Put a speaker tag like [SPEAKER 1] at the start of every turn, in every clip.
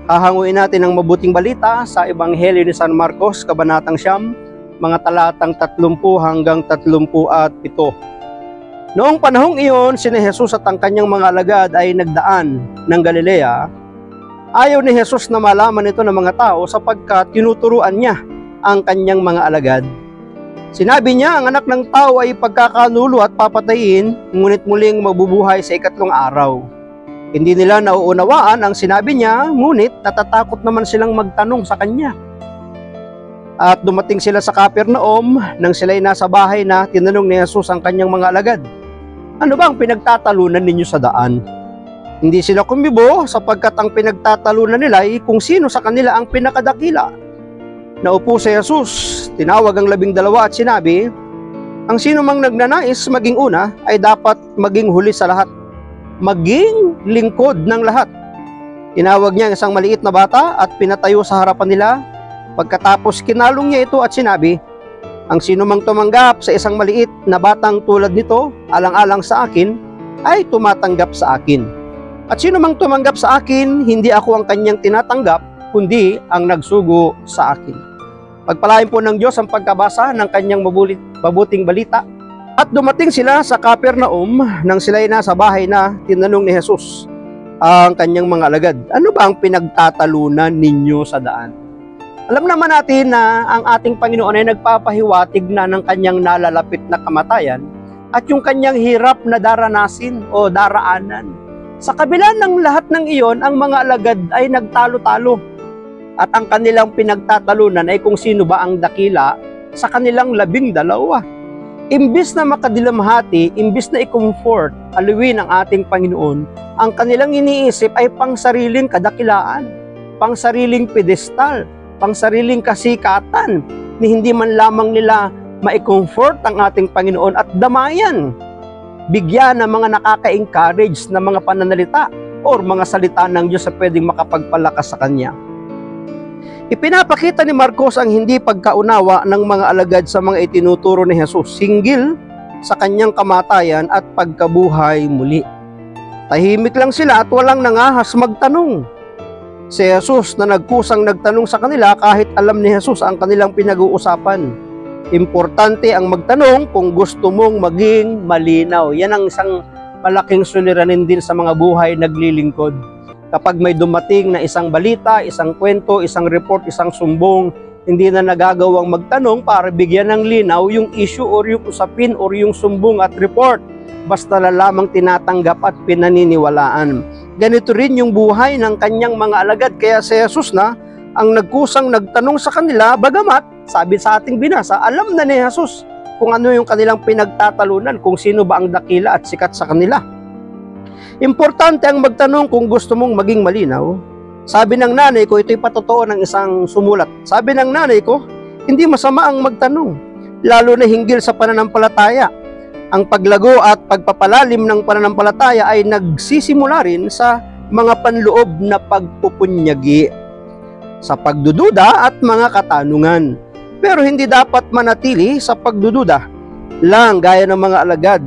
[SPEAKER 1] Hahanguin natin ang mabuting balita sa Ebanghelyo ni San Marcos, Kabanatang 9, mga talatang 30 hanggang 37. Noong panahong iyon, sina Jesus at ang kanyang mga alagad ay nagdaan ng Galilea. Ayaw ni Jesus na malaman ito ng mga tao sapagkat tinuturuan niya ang kanyang mga alagad. Sinabi niya, ang anak ng tao ay pagkakanulo at papatayin, ngunit muling mabubuhay sa ikatlong araw. Hindi nila nauunawaan ang sinabi niya, ngunit natatakot naman silang magtanong sa kanya. At dumating sila sa Capernaum, nang sila'y nasa bahay na, tinanong ni Jesus ang kanyang mga alagad, ano ba ang pinagtatalunan ninyo sa daan? Hindi sila kumibo sapagkat ang pinagtatalunan nila ay kung sino sa kanila ang pinakadakila. Naupo si Jesus, tinawag ang 12 at sinabi, ang sino mang nagnanais maging una ay dapat maging huli sa lahat, maging lingkod ng lahat. Tinawag niya ang isang maliit na bata at pinatayo sa harapan nila. Pagkatapos kinalong niya ito at sinabi, ang sino mang tumanggap sa isang maliit na batang tulad nito, alang-alang sa akin, ay tumatanggap sa akin. At sino mang tumanggap sa akin, hindi ako ang kanyang tinatanggap, kundi ang nagsugo sa akin. Pagpalain po ng Diyos ang pagkabasa ng kanyang mabuting balita. At dumating sila sa Capernaum, nang sila'y nasa bahay na, tinanong ni Jesus ang kanyang mga alagad, ano ba ang pinagtatalunan ninyo sa daan? Alam naman natin na ang ating Panginoon ay nagpapahiwatig na ng kanyang nalalapit na kamatayan at yung kanyang hirap na daranasin o daraanan. Sa kabila ng lahat ng iyon, ang mga alagad ay nagtalo-talo at ang kanilang pinagtatalunan ay kung sino ba ang dakila sa kanilang 12. Imbis na makadilamhati, imbis na i-comfort, aluin ang ating Panginoon, ang kanilang iniisip ay pangsariling kadakilaan, pangsariling pedestal, pangsariling kasikatan, ni hindi man lamang nila ma-comfort ang ating Panginoon at damayan, bigyan ng mga nakaka-encourage na mga pananalita or mga salita ng Diyos na pwedeng makapagpalakas sa Kanya. Ipinapakita ni Marcos ang hindi pagkaunawa ng mga alagad sa mga itinuturo ni Jesus hinggil sa kanyang kamatayan at pagkabuhay muli. Tahimik lang sila at walang nangahas magtanong. Si Jesus na nagkusang nagtanong sa kanila kahit alam ni Jesus ang kanilang pinag-uusapan. Importante ang magtanong kung gusto mong maging malinaw. Yan ang isang malaking suliranin din sa mga buhay naglilingkod. Kapag may dumating na isang balita, isang kwento, isang report, isang sumbong, hindi na nagagawang magtanong para bigyan ng linaw yung issue or yung usapin or yung sumbong at report. Basta na lamang tinatanggap at pinaniniwalaan. Ganito rin yung buhay ng kanyang mga alagad. Kaya si Jesus na ang nagkusang nagtanong sa kanila, bagamat, sabi sa ating binasa, alam na ni Jesus kung ano yung kanilang pinagtatalunan, kung sino ba ang dakila at sikat sa kanila. Importante ang magtanong kung gusto mong maging malinaw. Sabi ng nanay ko, ito'y patotoo ng isang sumulat. Sabi ng nanay ko, hindi masama ang magtanong, lalo na hinggil sa pananampalataya. Ang paglago at pagpapalalim ng pananampalataya ay nagsisimula rin sa mga panloob na pagpupunyagi, sa pagdududa at mga katanungan. Pero hindi dapat manatili sa pagdududa lang gaya ng mga alagad.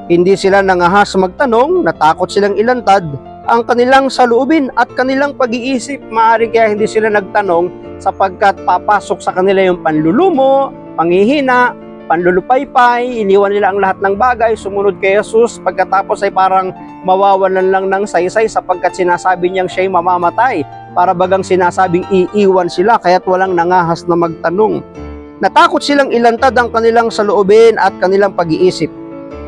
[SPEAKER 1] Hindi sila nangahas magtanong, natakot silang ilantad ang kanilang saloobin at kanilang pag-iisip. Maaari kaya hindi sila nagtanong sapagkat papasok sa kanila yung panlulumo, panghihina, panlulupaypay, iniwan nila ang lahat ng bagay, sumunod kay Jesus, pagkatapos ay parang mawawalan lang ng saysay sapagkat sinasabi niyang siya'y mamamatay, para bagang sinasabing iiwan sila kaya't walang nangahas na magtanong. Natakot silang ilantad ang kanilang saloobin at kanilang pag-iisip.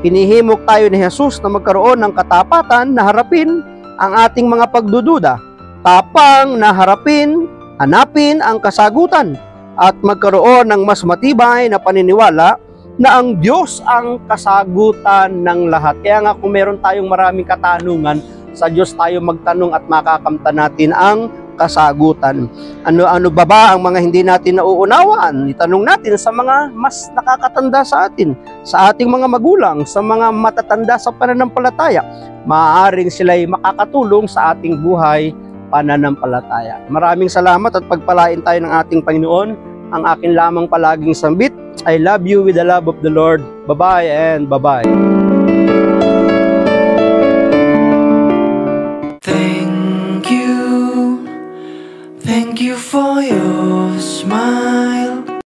[SPEAKER 1] Hinihimok tayo ni Jesus na magkaroon ng katapatan na harapin ang ating mga pagdududa, tapang na harapin, hanapin ang kasagutan, at magkaroon ng mas matibay na paniniwala na ang Diyos ang kasagutan ng lahat. Kaya nga kung meron tayong maraming katanungan, sa Diyos tayo magtanong at makakamtan natin ang kasagutan. Ano ba ang mga hindi natin nauunawaan? Itanong natin sa mga mas nakakatanda sa atin, sa ating mga magulang, sa mga matatanda sa pananampalataya. Maaaring sila'y makakatulong sa ating buhay pananampalataya. Maraming salamat at pagpalain tayo ng ating Panginoon. Ang akin lamang palaging sambit, I love you with the love of the Lord. Bye-bye and bye-bye.
[SPEAKER 2] Thank you Thank you for your smile.